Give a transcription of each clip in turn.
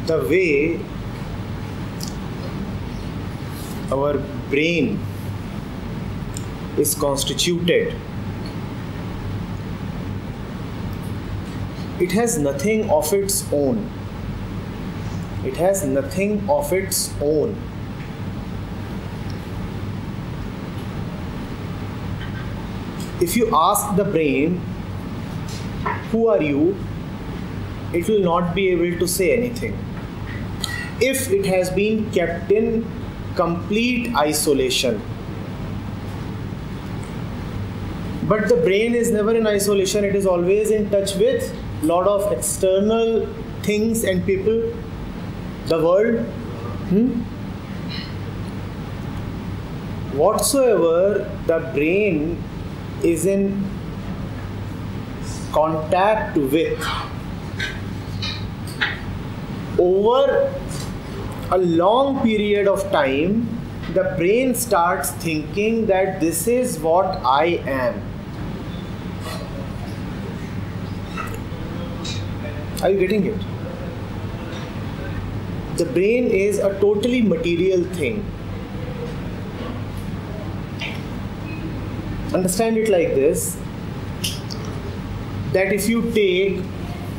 the way our brain is constituted, it has nothing of its own. It has nothing of its own. If you ask the brain, who are you? It will not be able to say anything. If it has been kept in complete isolation. But the brain is never in isolation. It is always in touch with a lot of external things and people, the world. Whatsoever the brain is in contact with, over a long period of time, the brain starts thinking that this is what I am. Are you getting it? The brain is a totally material thing. Understand it like this, that if you take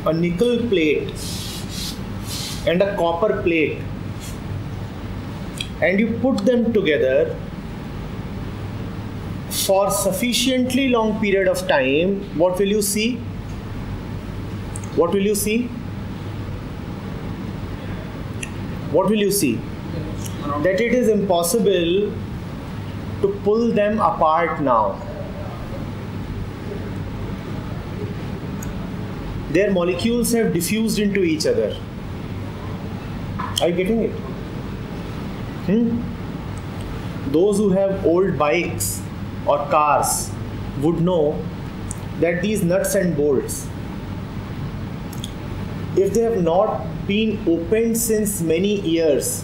a nickel plate and a copper plate and you put them together for sufficiently long period of time, what will you see? What will you see? What will you see? That it is impossible to pull them apart now. Their molecules have diffused into each other. Are you getting it? Those who have old bikes or cars would know that these nuts and bolts, if they have not been opened since many years,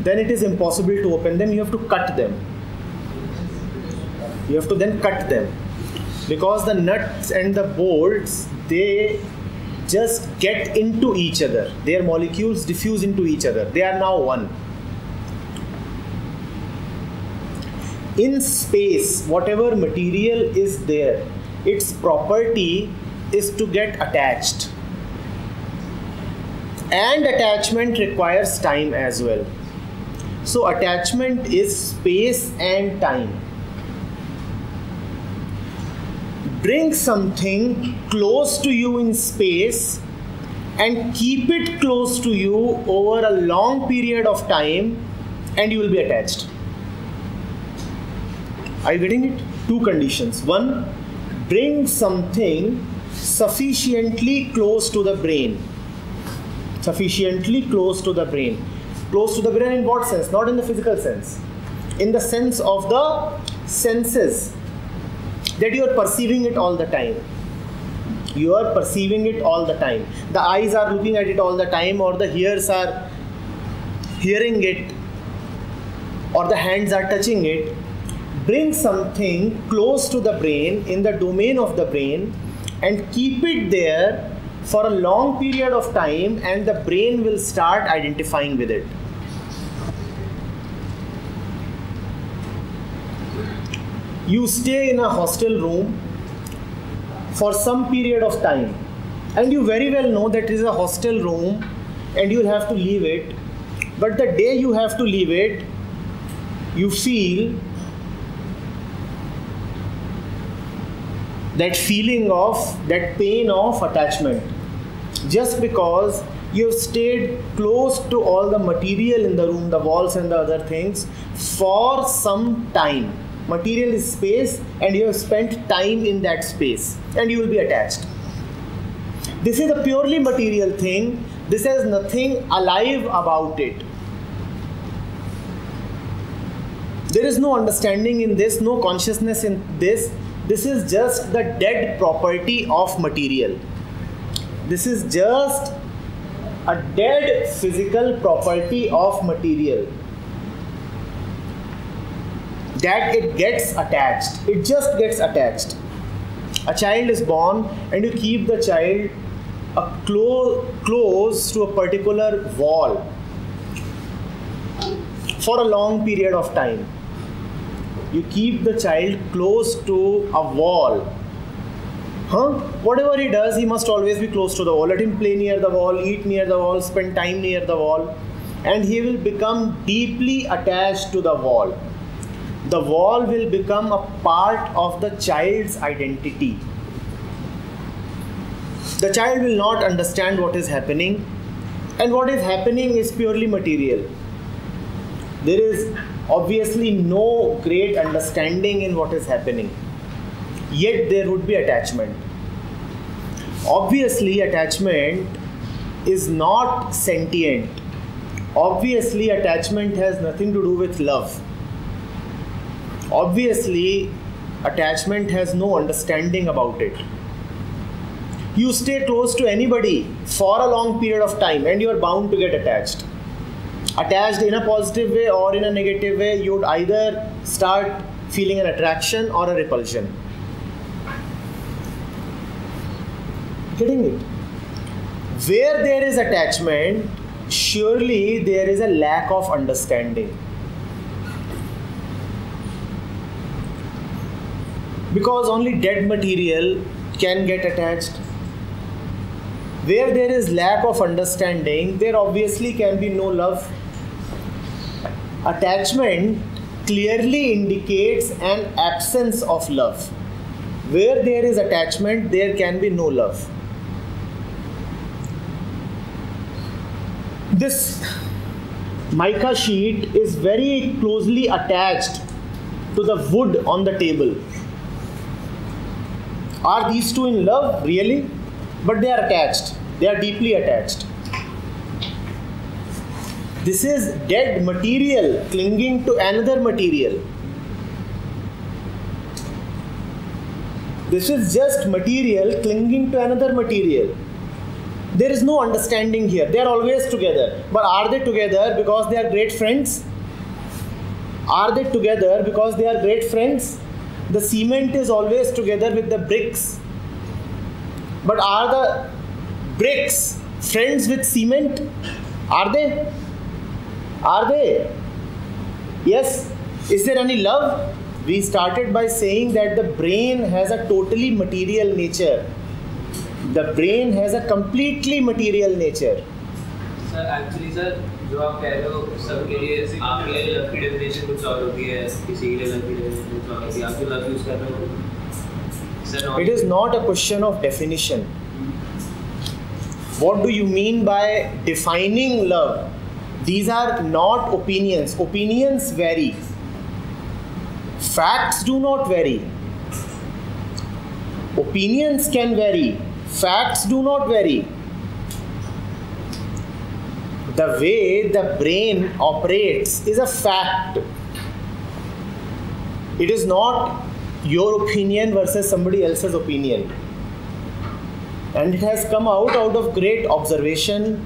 then it is impossible to open them. You have to cut them. You have to then cut them, because the nuts and the bolts, they just get into each other. Their molecules diffuse into each other. They are now one. In space, whatever material is there, its property is to get attached. And attachment requires time as well. So attachment is space and time. Bring something close to you in space and keep it close to you over a long period of time and you will be attached. Are you getting it? Two conditions. One, bring something sufficiently close to the brain. Sufficiently close to the brain. Close to the brain in what sense? Not in the physical sense. In the sense of the senses. That you are perceiving it all the time. You are perceiving it all the time. The eyes are looking at it all the time, or the ears are hearing it, or the hands are touching it. Bring something close to the brain, in the domain of the brain, and keep it there for a long period of time, and the brain will start identifying with it. You stay in a hostel room for some period of time, and you very well know that it is a hostel room and you will have to leave it. But the day you have to leave it, you feel that feeling of, that pain of attachment, just because you have stayed close to all the material in the room, the walls and the other things, for some time. Material is space, and you have spent time in that space, and you will be attached. This is a purely material thing. This has nothing alive about it. There is no understanding in this, no consciousness in this. This is just the dead property of material. This is just a dead physical property of material. That it gets attached. It just gets attached. A child is born and you keep the child close to a particular wall for a long period of time. You keep the child close to a wall. Whatever he does, he must always be close to the wall. Let him play near the wall, eat near the wall, spend time near the wall, and he will become deeply attached to the wall. The wall will become a part of the child's identity. The child will not understand what is happening, and what is happening is purely material. There is obviously no great understanding in what is happening, yet there would be attachment. Obviously, attachment is not sentient. Obviously, attachment has nothing to do with love. Obviously, attachment has no understanding about it. You stay close to anybody for a long period of time and you are bound to get attached. Attached in a positive way or in a negative way, you would either start feeling an attraction or a repulsion. Getting it? Where there is attachment, surely there is a lack of understanding. Because only dead material can get attached. Where there is lack of understanding, there obviously can be no love. Attachment clearly indicates an absence of love. Where there is attachment, there can be no love. This mica sheet is very closely attached to the wood on the table. Are these two in love? Really? But they are attached. They are deeply attached. This is dead material clinging to another material. This is just material clinging to another material. There is no understanding here. They are always together. But are they together because they are great friends? Are they together because they are great friends? The cement is always together with the bricks. But are the bricks friends with cement? Are they? Are they? Yes. Is there any love? We started by saying that the brain has a totally material nature. The brain has a completely material nature. Sir, actually, sir, जो आप कह रहे हो सबके लिए आपके लिए love की डेफिनेशन कुछ और होती है, किसी के लिए लव की डेफिनेशन कुछ और होती है. आप जो लव यूज कर रहे हो, sir, it is not a question of definition. What do you mean by defining love? These are not opinions. Opinions vary. Facts do not vary. Opinions can vary. Facts do not vary. The way the brain operates is a fact. It is not your opinion versus somebody else's opinion. And it has come out of great observation.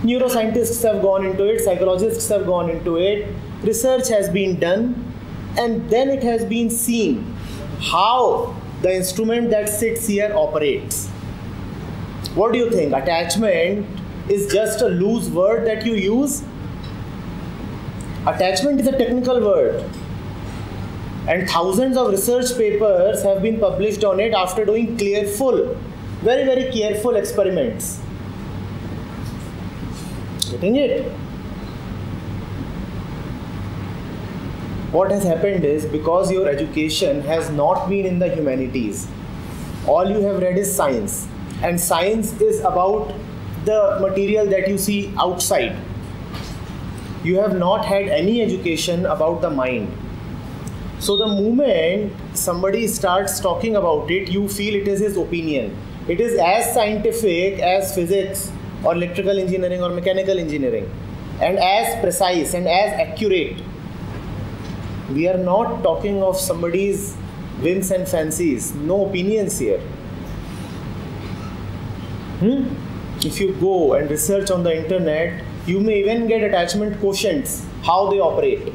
Neuroscientists have gone into it, psychologists have gone into it, research has been done, and then it has been seen how the instrument that sits here operates. What do you think? Attachment is just a loose word that you use? Attachment is a technical word. And thousands of research papers have been published on it after doing careful, very, very careful experiments. Getting it? What has happened is, because your education has not been in the humanities, all you have read is science. And science is about the material that you see outside. You have not had any education about the mind. So the moment somebody starts talking about it, you feel it is his opinion. It is as scientific as physics or electrical engineering or mechanical engineering, and as precise and as accurate. We are not talking of somebody's whims and fancies. No opinions here. If you go and research on the internet, you may even get attachment quotients, how they operate.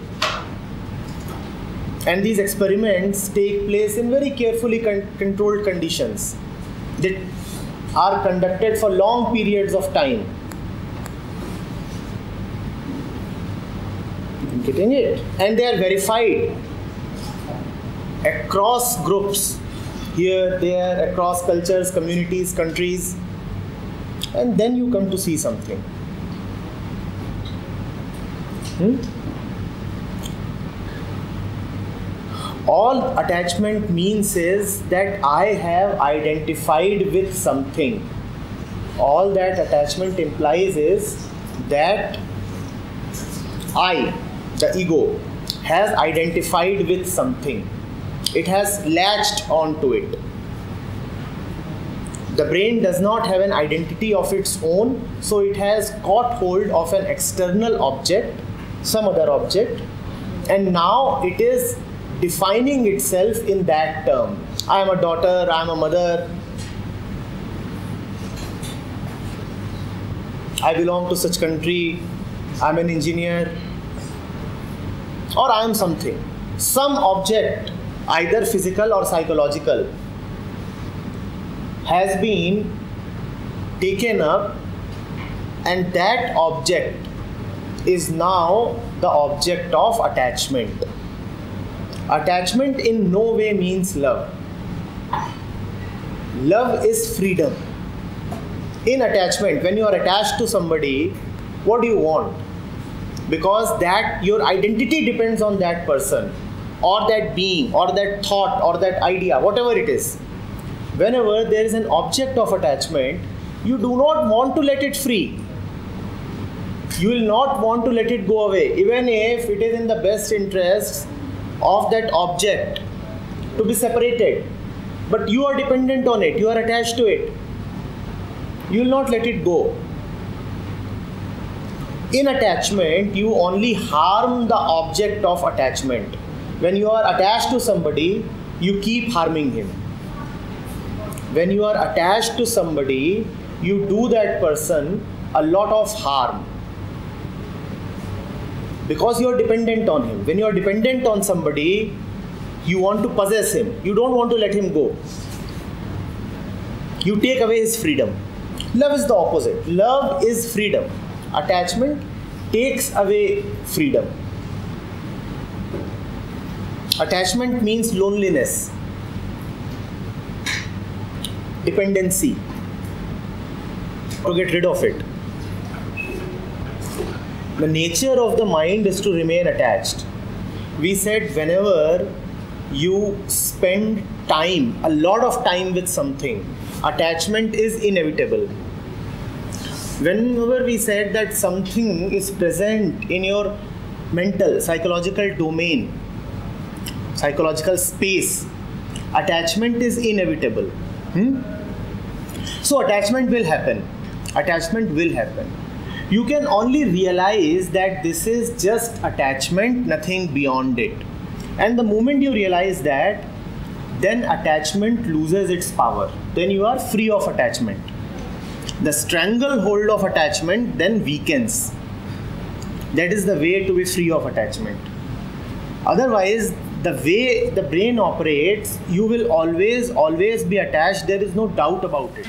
And these experiments take place in very carefully controlled conditions. are conducted for long periods of time. Getting it? And they are verified across groups, here, there, across cultures, communities, countries, and then you come to see something. All attachment means is that I have identified with something. All that attachment implies is that I, the ego, has identified with something. It has latched onto it. The brain does not have an identity of its own, so it has caught hold of an external object, some other object, and now it is defining itself in that term. I am a daughter, I am a mother, I belong to such country, I am an engineer, or I am something. Some object, either physical or psychological, has been taken up, and that object is now the object of attachment. Attachment in no way means love. Love is freedom. In attachment, when you are attached to somebody, what do you want? Because that your identity depends on that person, or that being, or that thought, or that idea, whatever it is. Whenever there is an object of attachment, you do not want to let it free. You will not want to let it go away, even if it is in the best interests of that object to be separated. But you are dependent on it, you are attached to it. You will not let it go. In attachment, you only harm the object of attachment. When you are attached to somebody, you keep harming him. When you are attached to somebody, you do that person a lot of harm. Because you are dependent on him. When you are dependent on somebody, you want to possess him. You don't want to let him go. You take away his freedom. Love is the opposite. Love is freedom. Attachment takes away freedom. Attachment means loneliness, dependency. To get rid of it. The nature of the mind is to remain attached. We said whenever you spend time, a lot of time with something, attachment is inevitable. Whenever we said that something is present in your mental, psychological domain, psychological space, attachment is inevitable. So attachment will happen. Attachment will happen. You can only realize that this is just attachment, nothing beyond it. And the moment you realize that, then attachment loses its power. Then you are free of attachment. The stranglehold of attachment then weakens. That is the way to be free of attachment. Otherwise, the way the brain operates, you will always be attached. There is no doubt about it.